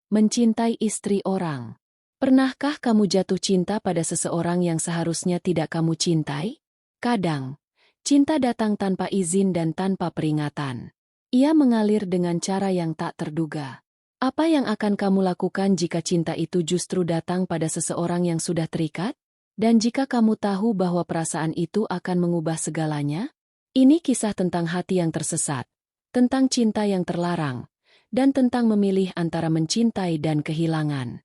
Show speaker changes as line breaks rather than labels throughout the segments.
Mencintai istri orang. Pernahkah kamu jatuh cinta pada seseorang yang seharusnya tidak kamu cintai? Kadang, cinta datang tanpa izin dan tanpa peringatan. Ia mengalir dengan cara yang tak terduga. Apa yang akan kamu lakukan jika cinta itu justru datang pada seseorang yang sudah terikat? Dan jika kamu tahu bahwa perasaan itu akan mengubah segalanya? Ini kisah tentang hati yang tersesat, tentang cinta yang terlarang, dan tentang memilih antara mencintai dan kehilangan.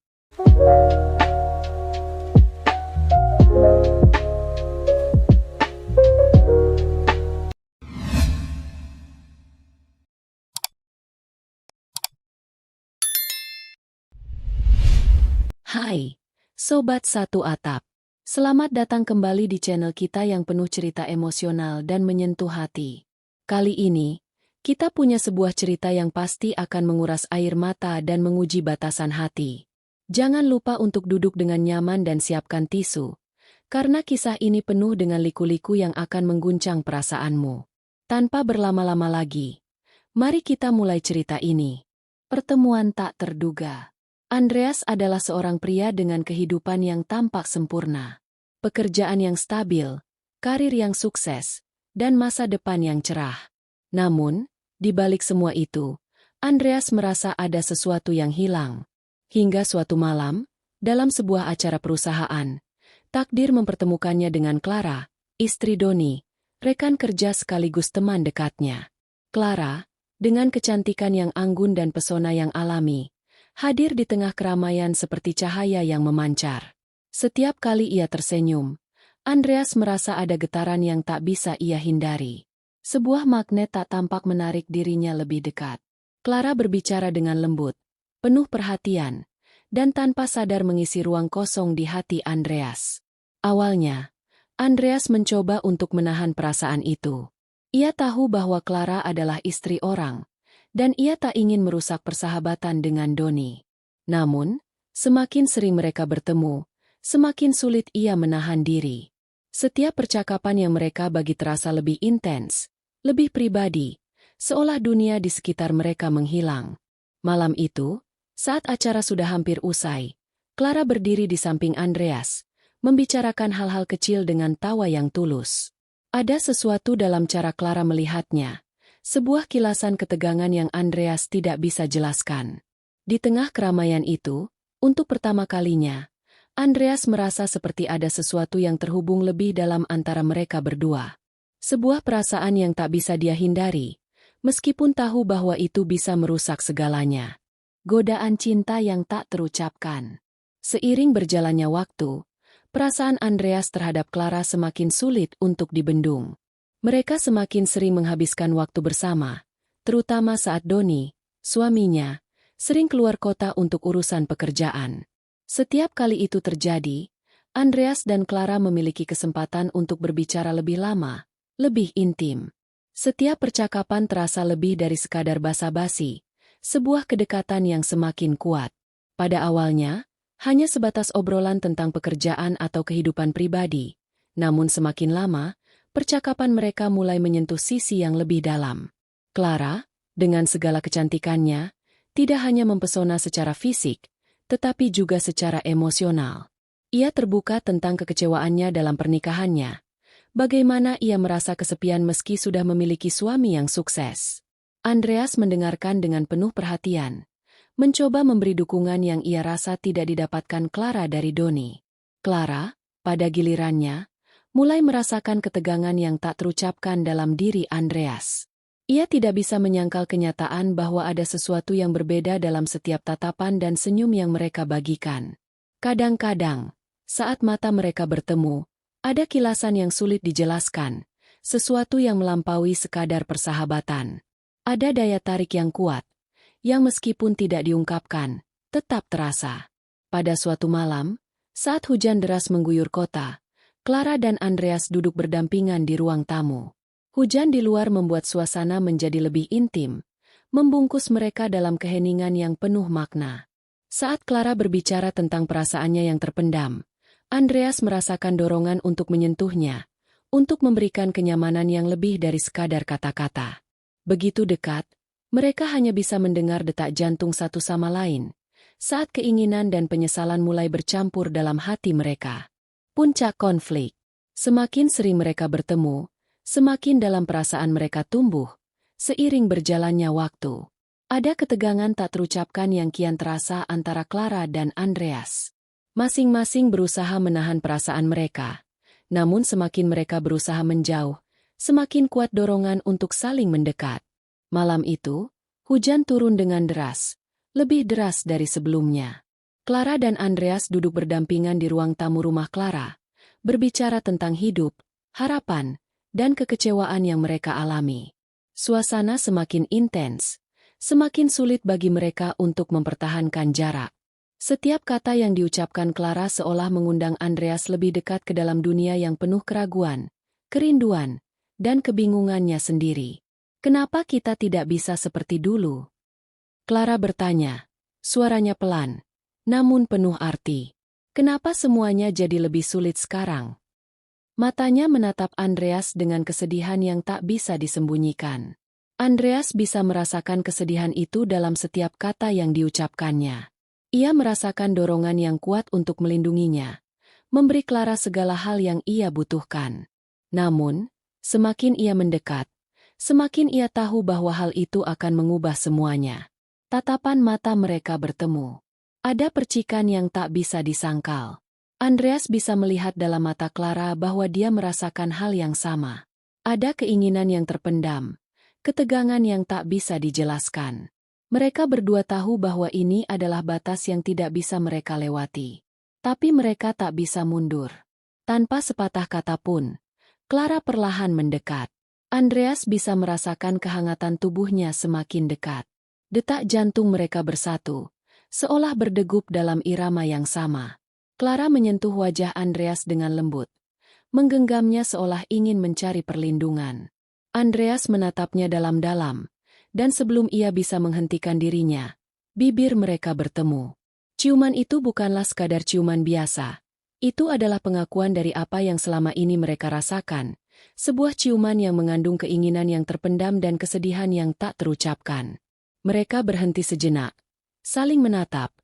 Hai, Sobat Satu Atap. Selamat datang kembali di channel kita yang penuh cerita emosional dan menyentuh hati. Kali ini, kita punya sebuah cerita yang pasti akan menguras air mata dan menguji batasan hati. Jangan lupa untuk duduk dengan nyaman dan siapkan tisu, karena kisah ini penuh dengan liku-liku yang akan mengguncang perasaanmu. Tanpa berlama-lama lagi, mari kita mulai cerita ini. Pertemuan tak terduga. Andreas adalah seorang pria dengan kehidupan yang tampak sempurna, pekerjaan yang stabil, karir yang sukses, dan masa depan yang cerah. Namun, di balik semua itu, Andreas merasa ada sesuatu yang hilang. Hingga suatu malam, dalam sebuah acara perusahaan, takdir mempertemukannya dengan Clara, istri Doni, rekan kerja sekaligus teman dekatnya. Clara, dengan kecantikan yang anggun dan pesona yang alami, hadir di tengah keramaian seperti cahaya yang memancar. Setiap kali ia tersenyum, Andreas merasa ada getaran yang tak bisa ia hindari. Sebuah magnet tak tampak menarik dirinya lebih dekat. Clara berbicara dengan lembut, penuh perhatian, dan tanpa sadar mengisi ruang kosong di hati Andreas. Awalnya, Andreas mencoba untuk menahan perasaan itu. Ia tahu bahwa Clara adalah istri orang, dan ia tak ingin merusak persahabatan dengan Doni. Namun, semakin sering mereka bertemu, semakin sulit ia menahan diri. Setiap percakapan yang mereka bagi terasa lebih intens, lebih pribadi, seolah dunia di sekitar mereka menghilang. Malam itu, saat acara sudah hampir usai, Clara berdiri di samping Andreas, membicarakan hal-hal kecil dengan tawa yang tulus. Ada sesuatu dalam cara Clara melihatnya, sebuah kilasan ketegangan yang Andreas tidak bisa jelaskan. Di tengah keramaian itu, untuk pertama kalinya, Andreas merasa seperti ada sesuatu yang terhubung lebih dalam antara mereka berdua. Sebuah perasaan yang tak bisa dia hindari, meskipun tahu bahwa itu bisa merusak segalanya. Godaan cinta yang tak terucapkan. Seiring berjalannya waktu, perasaan Andreas terhadap Clara semakin sulit untuk dibendung. Mereka semakin sering menghabiskan waktu bersama, terutama saat Doni, suaminya, sering keluar kota untuk urusan pekerjaan. Setiap kali itu terjadi, Andreas dan Clara memiliki kesempatan untuk berbicara lebih lama, lebih intim. Setiap percakapan terasa lebih dari sekadar basa-basi, sebuah kedekatan yang semakin kuat. Pada awalnya, hanya sebatas obrolan tentang pekerjaan atau kehidupan pribadi, namun semakin lama, percakapan mereka mulai menyentuh sisi yang lebih dalam. Clara, dengan segala kecantikannya, tidak hanya mempesona secara fisik, tetapi juga secara emosional. Ia terbuka tentang kekecewaannya dalam pernikahannya. Bagaimana ia merasa kesepian meski sudah memiliki suami yang sukses. Andreas mendengarkan dengan penuh perhatian, mencoba memberi dukungan yang ia rasa tidak didapatkan Clara dari Doni. Clara, pada gilirannya, mulai merasakan ketegangan yang tak terucapkan dalam diri Andreas. Ia tidak bisa menyangkal kenyataan bahwa ada sesuatu yang berbeda dalam setiap tatapan dan senyum yang mereka bagikan. Kadang-kadang, saat mata mereka bertemu, ada kilasan yang sulit dijelaskan, sesuatu yang melampaui sekadar persahabatan. Ada daya tarik yang kuat, yang meskipun tidak diungkapkan, tetap terasa. Pada suatu malam, saat hujan deras mengguyur kota, Clara dan Andreas duduk berdampingan di ruang tamu. Hujan di luar membuat suasana menjadi lebih intim, membungkus mereka dalam keheningan yang penuh makna. Saat Clara berbicara tentang perasaannya yang terpendam, Andreas merasakan dorongan untuk menyentuhnya, untuk memberikan kenyamanan yang lebih dari sekadar kata-kata. Begitu dekat, mereka hanya bisa mendengar detak jantung satu sama lain, Saat keinginan dan penyesalan mulai bercampur dalam hati mereka. Puncak konflik. Semakin sering mereka bertemu, semakin dalam perasaan mereka tumbuh, seiring berjalannya waktu. Ada ketegangan tak terucapkan yang kian terasa antara Clara dan Andreas. Masing-masing berusaha menahan perasaan mereka. Namun semakin mereka berusaha menjauh, semakin kuat dorongan untuk saling mendekat. Malam itu, hujan turun dengan deras, lebih deras dari sebelumnya. Clara dan Andreas duduk berdampingan di ruang tamu rumah Clara, berbicara tentang hidup, harapan, dan kekecewaan yang mereka alami. Suasana semakin intens, semakin sulit bagi mereka untuk mempertahankan jarak. Setiap kata yang diucapkan Clara seolah mengundang Andreas lebih dekat ke dalam dunia yang penuh keraguan, kerinduan, dan kebingungannya sendiri. Kenapa kita tidak bisa seperti dulu? Clara bertanya, suaranya pelan, namun penuh arti. Kenapa semuanya jadi lebih sulit sekarang? Matanya menatap Andreas dengan kesedihan yang tak bisa disembunyikan. Andreas bisa merasakan kesedihan itu dalam setiap kata yang diucapkannya. Ia merasakan dorongan yang kuat untuk melindunginya, memberi Clara segala hal yang ia butuhkan. Namun, semakin ia mendekat, semakin ia tahu bahwa hal itu akan mengubah semuanya. Tatapan mata mereka bertemu. Ada percikan yang tak bisa disangkal. Andreas bisa melihat dalam mata Clara bahwa dia merasakan hal yang sama. Ada keinginan yang terpendam, ketegangan yang tak bisa dijelaskan. Mereka berdua tahu bahwa ini adalah batas yang tidak bisa mereka lewati. Tapi mereka tak bisa mundur. Tanpa sepatah kata pun, Clara perlahan mendekat. Andreas bisa merasakan kehangatan tubuhnya semakin dekat. Detak jantung mereka bersatu, seolah berdegup dalam irama yang sama. Clara menyentuh wajah Andreas dengan lembut, menggenggamnya seolah ingin mencari perlindungan. Andreas menatapnya dalam-dalam, dan sebelum ia bisa menghentikan dirinya, bibir mereka bertemu. Ciuman itu bukanlah sekadar ciuman biasa. Itu adalah pengakuan dari apa yang selama ini mereka rasakan, sebuah ciuman yang mengandung keinginan yang terpendam dan kesedihan yang tak terucapkan. Mereka berhenti sejenak, saling menatap,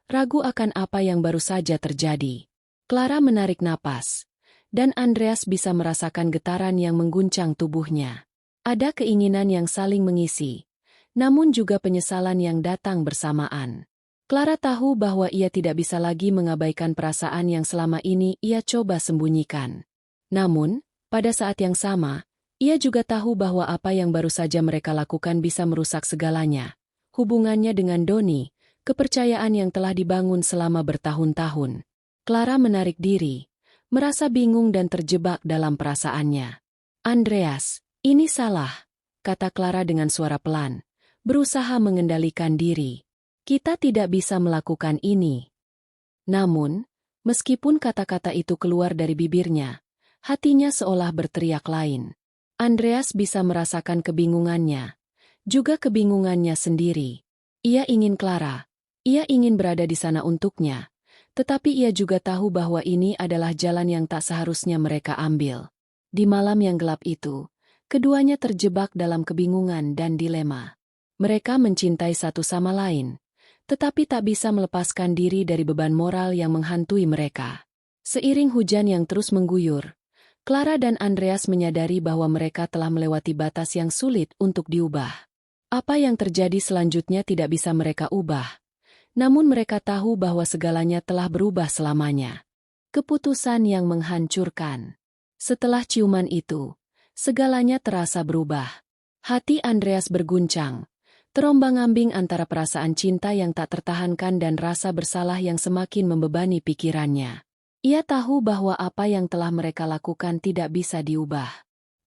ragu akan apa yang baru saja terjadi. Clara menarik napas, dan Andreas bisa merasakan getaran yang mengguncang tubuhnya. Ada keinginan yang saling mengisi, namun juga penyesalan yang datang bersamaan. Clara tahu bahwa ia tidak bisa lagi mengabaikan perasaan yang selama ini ia coba sembunyikan. Namun, pada saat yang sama, ia juga tahu bahwa apa yang baru saja mereka lakukan bisa merusak segalanya. Hubungannya dengan Doni, kepercayaan yang telah dibangun selama bertahun-tahun. Clara menarik diri, merasa bingung dan terjebak dalam perasaannya. Andreas, ini salah, kata Clara dengan suara pelan, berusaha mengendalikan diri. Kita tidak bisa melakukan ini. Namun, meskipun kata-kata itu keluar dari bibirnya, hatinya seolah berteriak lain. Andreas bisa merasakan kebingungannya, juga kebingungannya sendiri. Ia ingin Clara, ia ingin berada di sana untuknya, tetapi ia juga tahu bahwa ini adalah jalan yang tak seharusnya mereka ambil. Di malam yang gelap itu, keduanya terjebak dalam kebingungan dan dilema. Mereka mencintai satu sama lain, tetapi tak bisa melepaskan diri dari beban moral yang menghantui mereka. Seiring hujan yang terus mengguyur, Clara dan Andreas menyadari bahwa mereka telah melewati batas yang sulit untuk diubah. Apa yang terjadi selanjutnya tidak bisa mereka ubah, namun mereka tahu bahwa segalanya telah berubah selamanya. Keputusan yang menghancurkan. Setelah ciuman itu, segalanya terasa berubah. Hati Andreas berguncang, terombang-ambing antara perasaan cinta yang tak tertahankan dan rasa bersalah yang semakin membebani pikirannya. Ia tahu bahwa apa yang telah mereka lakukan tidak bisa diubah.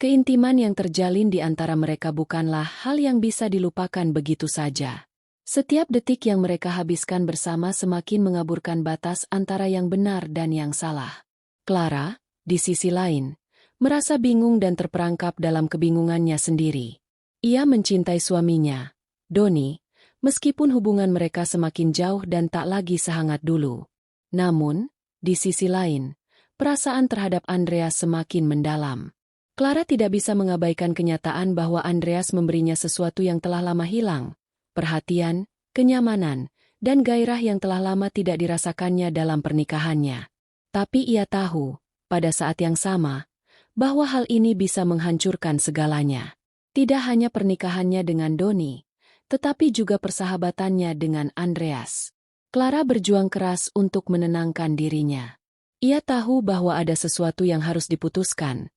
Keintiman yang terjalin di antara mereka bukanlah hal yang bisa dilupakan begitu saja. Setiap detik yang mereka habiskan bersama semakin mengaburkan batas antara yang benar dan yang salah. Clara, di sisi lain, merasa bingung dan terperangkap dalam kebingungannya sendiri. Ia mencintai suaminya, Doni, meskipun hubungan mereka semakin jauh dan tak lagi sehangat dulu. Namun, di sisi lain, perasaan terhadap Andreas semakin mendalam. Clara tidak bisa mengabaikan kenyataan bahwa Andreas memberinya sesuatu yang telah lama hilang, perhatian, kenyamanan, dan gairah yang telah lama tidak dirasakannya dalam pernikahannya. Tapi ia tahu, pada saat yang sama, bahwa hal ini bisa menghancurkan segalanya. Tidak hanya pernikahannya dengan Doni, tetapi juga persahabatannya dengan Andreas. Clara berjuang keras untuk menenangkan dirinya. Ia tahu bahwa ada sesuatu yang harus diputuskan,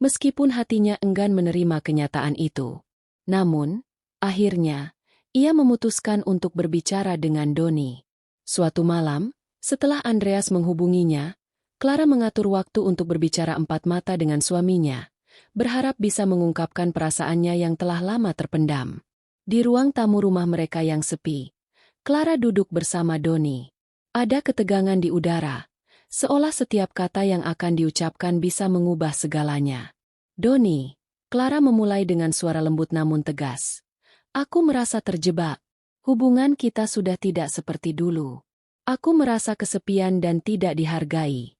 meskipun hatinya enggan menerima kenyataan itu. Namun, akhirnya, ia memutuskan untuk berbicara dengan Doni. Suatu malam, setelah Andreas menghubunginya, Clara mengatur waktu untuk berbicara empat mata dengan suaminya, berharap bisa mengungkapkan perasaannya yang telah lama terpendam. Di ruang tamu rumah mereka yang sepi, Clara duduk bersama Doni. Ada ketegangan di udara, seolah setiap kata yang akan diucapkan bisa mengubah segalanya. Doni, Clara memulai dengan suara lembut namun tegas. Aku merasa terjebak. Hubungan kita sudah tidak seperti dulu. Aku merasa kesepian dan tidak dihargai.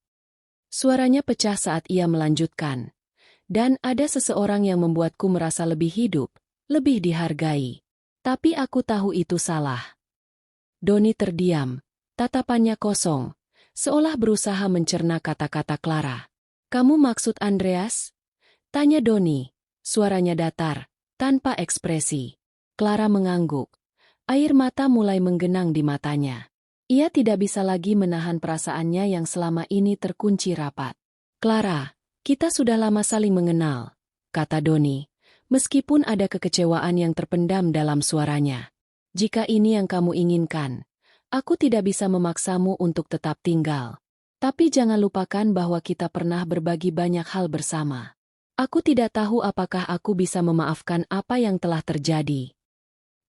Suaranya pecah saat ia melanjutkan. Dan ada seseorang yang membuatku merasa lebih hidup, lebih dihargai. Tapi aku tahu itu salah. Doni terdiam, tatapannya kosong, seolah berusaha mencerna kata-kata Clara. Kamu maksud Andreas? Tanya Doni, suaranya datar, tanpa ekspresi. Clara mengangguk. Air mata mulai menggenang di matanya. Ia tidak bisa lagi menahan perasaannya yang selama ini terkunci rapat. Clara, kita sudah lama saling mengenal, kata Doni, meskipun ada kekecewaan yang terpendam dalam suaranya. Jika ini yang kamu inginkan, aku tidak bisa memaksamu untuk tetap tinggal. Tapi jangan lupakan bahwa kita pernah berbagi banyak hal bersama. Aku tidak tahu apakah aku bisa memaafkan apa yang telah terjadi.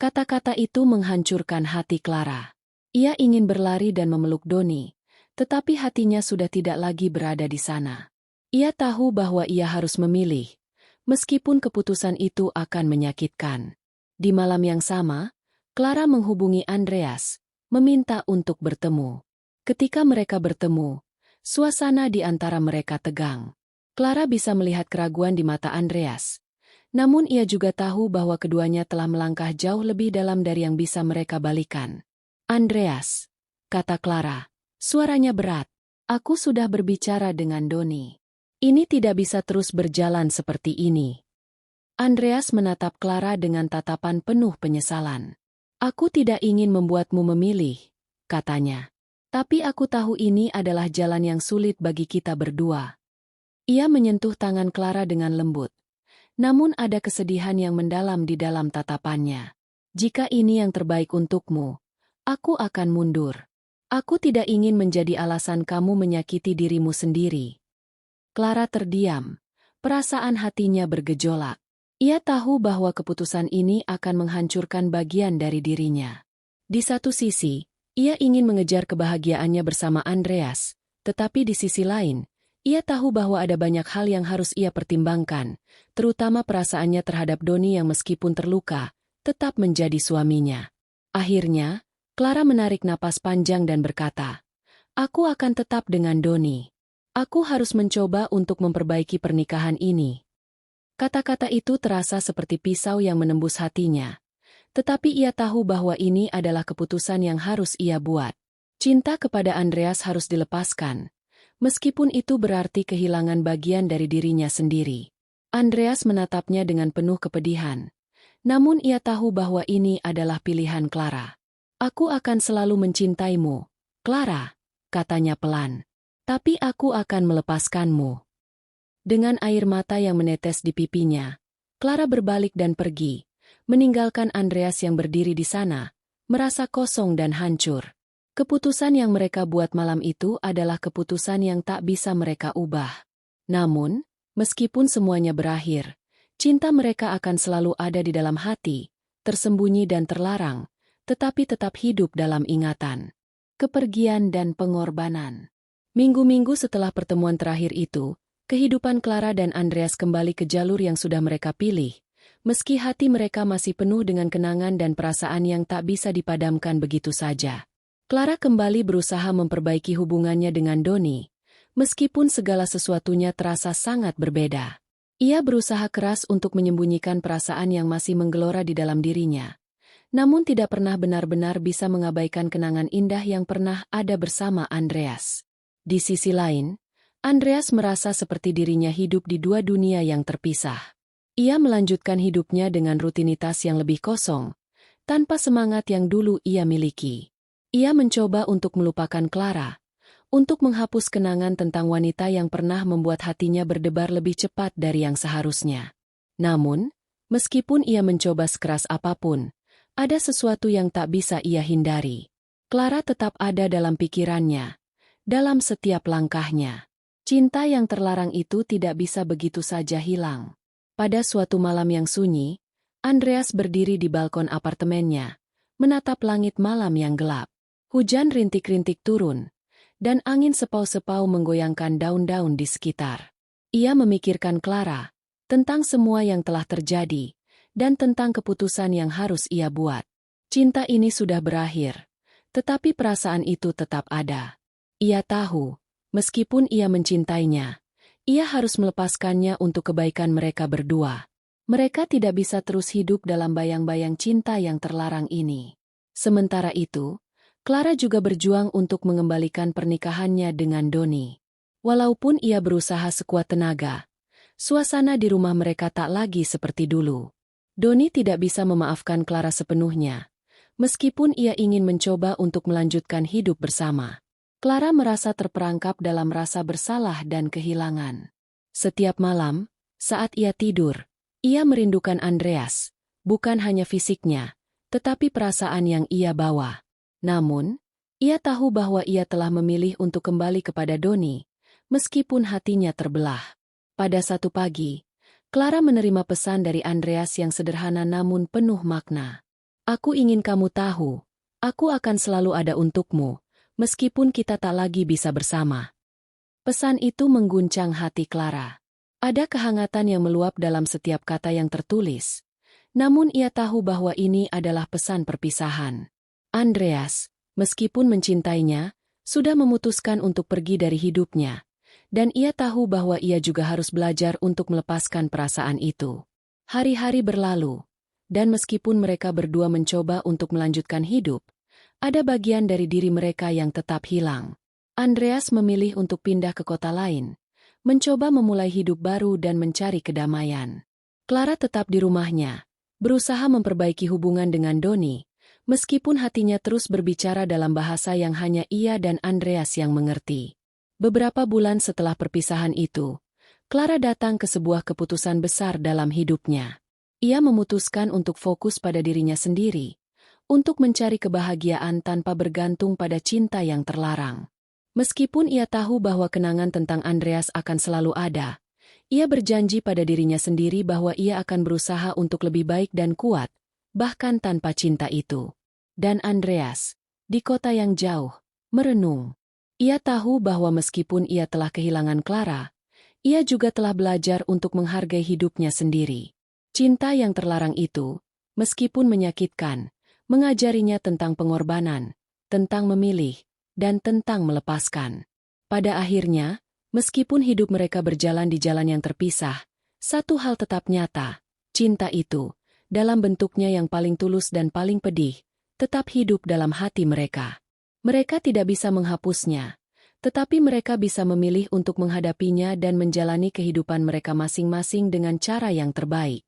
Kata-kata itu menghancurkan hati Clara. Ia ingin berlari dan memeluk Doni, tetapi hatinya sudah tidak lagi berada di sana. Ia tahu bahwa ia harus memilih, meskipun keputusan itu akan menyakitkan. Di malam yang sama, Clara menghubungi Andreas, meminta untuk bertemu. Ketika mereka bertemu, suasana di antara mereka tegang. Clara bisa melihat keraguan di mata Andreas. Namun ia juga tahu bahwa keduanya telah melangkah jauh lebih dalam dari yang bisa mereka balikan. Andreas, kata Clara, suaranya berat. Aku sudah berbicara dengan Doni. Ini tidak bisa terus berjalan seperti ini. Andreas menatap Clara dengan tatapan penuh penyesalan. Aku tidak ingin membuatmu memilih, katanya. Tapi aku tahu ini adalah jalan yang sulit bagi kita berdua. Ia menyentuh tangan Clara dengan lembut. Namun ada kesedihan yang mendalam di dalam tatapannya. Jika ini yang terbaik untukmu, aku akan mundur. Aku tidak ingin menjadi alasan kamu menyakiti dirimu sendiri. Clara terdiam. Perasaan hatinya bergejolak. Ia tahu bahwa keputusan ini akan menghancurkan bagian dari dirinya. Di satu sisi, ia ingin mengejar kebahagiaannya bersama Andreas, tetapi di sisi lain, ia tahu bahwa ada banyak hal yang harus ia pertimbangkan, terutama perasaannya terhadap Doni yang meskipun terluka, tetap menjadi suaminya. Akhirnya, Clara menarik napas panjang dan berkata, aku akan tetap dengan Doni. Aku harus mencoba untuk memperbaiki pernikahan ini. Kata-kata itu terasa seperti pisau yang menembus hatinya. Tetapi ia tahu bahwa ini adalah keputusan yang harus ia buat. Cinta kepada Andreas harus dilepaskan. Meskipun itu berarti kehilangan bagian dari dirinya sendiri. Andreas menatapnya dengan penuh kepedihan. Namun ia tahu bahwa ini adalah pilihan Clara. Aku akan selalu mencintaimu, Clara, katanya pelan. Tapi aku akan melepaskanmu. Dengan air mata yang menetes di pipinya, Clara berbalik dan pergi, meninggalkan Andreas yang berdiri di sana, merasa kosong dan hancur. Keputusan yang mereka buat malam itu adalah keputusan yang tak bisa mereka ubah. Namun, meskipun semuanya berakhir, cinta mereka akan selalu ada di dalam hati, tersembunyi dan terlarang, tetapi tetap hidup dalam ingatan. Kepergian dan pengorbanan. Minggu-minggu setelah pertemuan terakhir itu, kehidupan Clara dan Andreas kembali ke jalur yang sudah mereka pilih, meski hati mereka masih penuh dengan kenangan dan perasaan yang tak bisa dipadamkan begitu saja. Clara kembali berusaha memperbaiki hubungannya dengan Doni, meskipun segala sesuatunya terasa sangat berbeda. Ia berusaha keras untuk menyembunyikan perasaan yang masih menggelora di dalam dirinya. namun tidak pernah benar-benar bisa mengabaikan kenangan indah yang pernah ada bersama Andreas. Di sisi lain, Andreas merasa seperti dirinya hidup di dua dunia yang terpisah. Ia melanjutkan hidupnya dengan rutinitas yang lebih kosong, tanpa semangat yang dulu ia miliki. Ia mencoba untuk melupakan Clara, untuk menghapus kenangan tentang wanita yang pernah membuat hatinya berdebar lebih cepat dari yang seharusnya. Namun, meskipun ia mencoba sekeras apapun, ada sesuatu yang tak bisa ia hindari. Clara tetap ada dalam pikirannya, dalam setiap langkahnya. Cinta yang terlarang itu tidak bisa begitu saja hilang. Pada suatu malam yang sunyi, Andreas berdiri di balkon apartemennya, menatap langit malam yang gelap. Hujan rintik-rintik turun, dan angin sepau-sepau menggoyangkan daun-daun di sekitar. Ia memikirkan Clara, tentang semua yang telah terjadi, dan tentang keputusan yang harus ia buat. Cinta ini sudah berakhir, tetapi perasaan itu tetap ada. Ia tahu, meskipun ia mencintainya, ia harus melepaskannya untuk kebaikan mereka berdua. Mereka tidak bisa terus hidup dalam bayang-bayang cinta yang terlarang ini. Sementara itu, Clara juga berjuang untuk mengembalikan pernikahannya dengan Donny. Walaupun ia berusaha sekuat tenaga, suasana di rumah mereka tak lagi seperti dulu. Donny tidak bisa memaafkan Clara sepenuhnya, meskipun ia ingin mencoba untuk melanjutkan hidup bersama. Clara merasa terperangkap dalam rasa bersalah dan kehilangan. Setiap malam, saat ia tidur, ia merindukan Andreas, bukan hanya fisiknya, tetapi perasaan yang ia bawa. Namun, ia tahu bahwa ia telah memilih untuk kembali kepada Donny, meskipun hatinya terbelah. Pada satu pagi, Clara menerima pesan dari Andreas yang sederhana namun penuh makna. "Aku ingin kamu tahu, aku akan selalu ada untukmu, meskipun kita tak lagi bisa bersama." Pesan itu mengguncang hati Clara. Ada kehangatan yang meluap dalam setiap kata yang tertulis. Namun ia tahu bahwa ini adalah pesan perpisahan. Andreas, meskipun mencintainya, sudah memutuskan untuk pergi dari hidupnya, dan ia tahu bahwa ia juga harus belajar untuk melepaskan perasaan itu. Hari-hari berlalu, dan meskipun mereka berdua mencoba untuk melanjutkan hidup, ada bagian dari diri mereka yang tetap hilang. Andreas memilih untuk pindah ke kota lain, mencoba memulai hidup baru dan mencari kedamaian. Clara tetap di rumahnya, berusaha memperbaiki hubungan dengan Donny, meskipun hatinya terus berbicara dalam bahasa yang hanya ia dan Andreas yang mengerti. Beberapa bulan setelah perpisahan itu, Clara datang ke sebuah keputusan besar dalam hidupnya. Ia memutuskan untuk fokus pada dirinya sendiri, untuk mencari kebahagiaan tanpa bergantung pada cinta yang terlarang. Meskipun ia tahu bahwa kenangan tentang Andreas akan selalu ada, ia berjanji pada dirinya sendiri bahwa ia akan berusaha untuk lebih baik dan kuat, bahkan tanpa cinta itu. Dan Andreas, di kota yang jauh, merenung. Ia tahu bahwa meskipun ia telah kehilangan Clara, ia juga telah belajar untuk menghargai hidupnya sendiri. Cinta yang terlarang itu, meskipun menyakitkan, mengajarinya tentang pengorbanan, tentang memilih, dan tentang melepaskan. Pada akhirnya, meskipun hidup mereka berjalan di jalan yang terpisah, satu hal tetap nyata, cinta itu, dalam bentuknya yang paling tulus dan paling pedih, tetap hidup dalam hati mereka. Mereka tidak bisa menghapusnya, tetapi mereka bisa memilih untuk menghadapinya dan menjalani kehidupan mereka masing-masing dengan cara yang terbaik.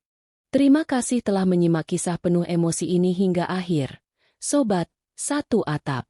Terima kasih telah menyimak kisah penuh emosi ini hingga akhir. Sobat, Satu Atap.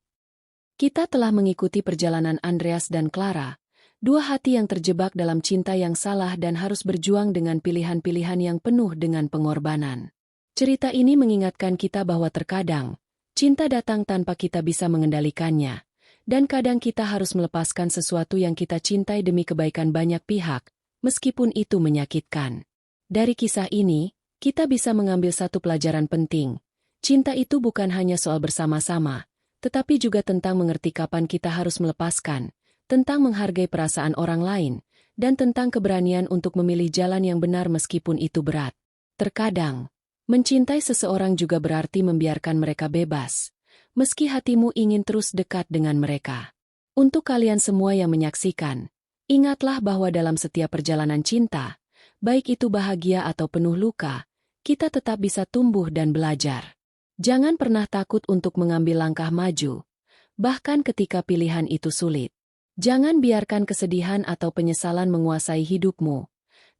Kita telah mengikuti perjalanan Andreas dan Clara, dua hati yang terjebak dalam cinta yang salah dan harus berjuang dengan pilihan-pilihan yang penuh dengan pengorbanan. Cerita ini mengingatkan kita bahwa terkadang, cinta datang tanpa kita bisa mengendalikannya, dan kadang kita harus melepaskan sesuatu yang kita cintai demi kebaikan banyak pihak, meskipun itu menyakitkan. Dari kisah ini, kita bisa mengambil satu pelajaran penting. Cinta itu bukan hanya soal bersama-sama, tetapi juga tentang mengerti kapan kita harus melepaskan, tentang menghargai perasaan orang lain, dan tentang keberanian untuk memilih jalan yang benar meskipun itu berat. Terkadang, mencintai seseorang juga berarti membiarkan mereka bebas, meski hatimu ingin terus dekat dengan mereka. Untuk kalian semua yang menyaksikan, ingatlah bahwa dalam setiap perjalanan cinta, baik itu bahagia atau penuh luka, kita tetap bisa tumbuh dan belajar. Jangan pernah takut untuk mengambil langkah maju, bahkan ketika pilihan itu sulit. Jangan biarkan kesedihan atau penyesalan menguasai hidupmu,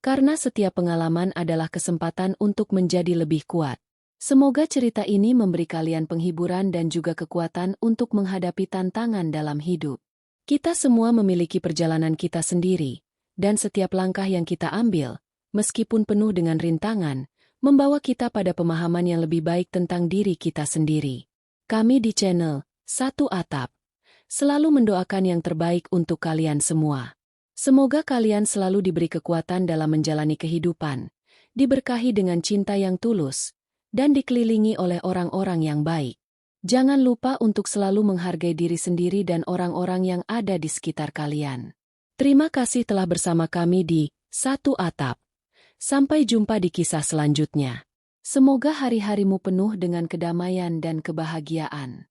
karena setiap pengalaman adalah kesempatan untuk menjadi lebih kuat. Semoga cerita ini memberi kalian penghiburan dan juga kekuatan untuk menghadapi tantangan dalam hidup. Kita semua memiliki perjalanan kita sendiri, dan setiap langkah yang kita ambil, meskipun penuh dengan rintangan, membawa kita pada pemahaman yang lebih baik tentang diri kita sendiri. Kami di channel Satu Atap selalu mendoakan yang terbaik untuk kalian semua. Semoga kalian selalu diberi kekuatan dalam menjalani kehidupan, diberkahi dengan cinta yang tulus, dan dikelilingi oleh orang-orang yang baik. Jangan lupa untuk selalu menghargai diri sendiri dan orang-orang yang ada di sekitar kalian. Terima kasih telah bersama kami di Satu Atap. Sampai jumpa di kisah selanjutnya. Semoga hari-harimu penuh dengan kedamaian dan kebahagiaan.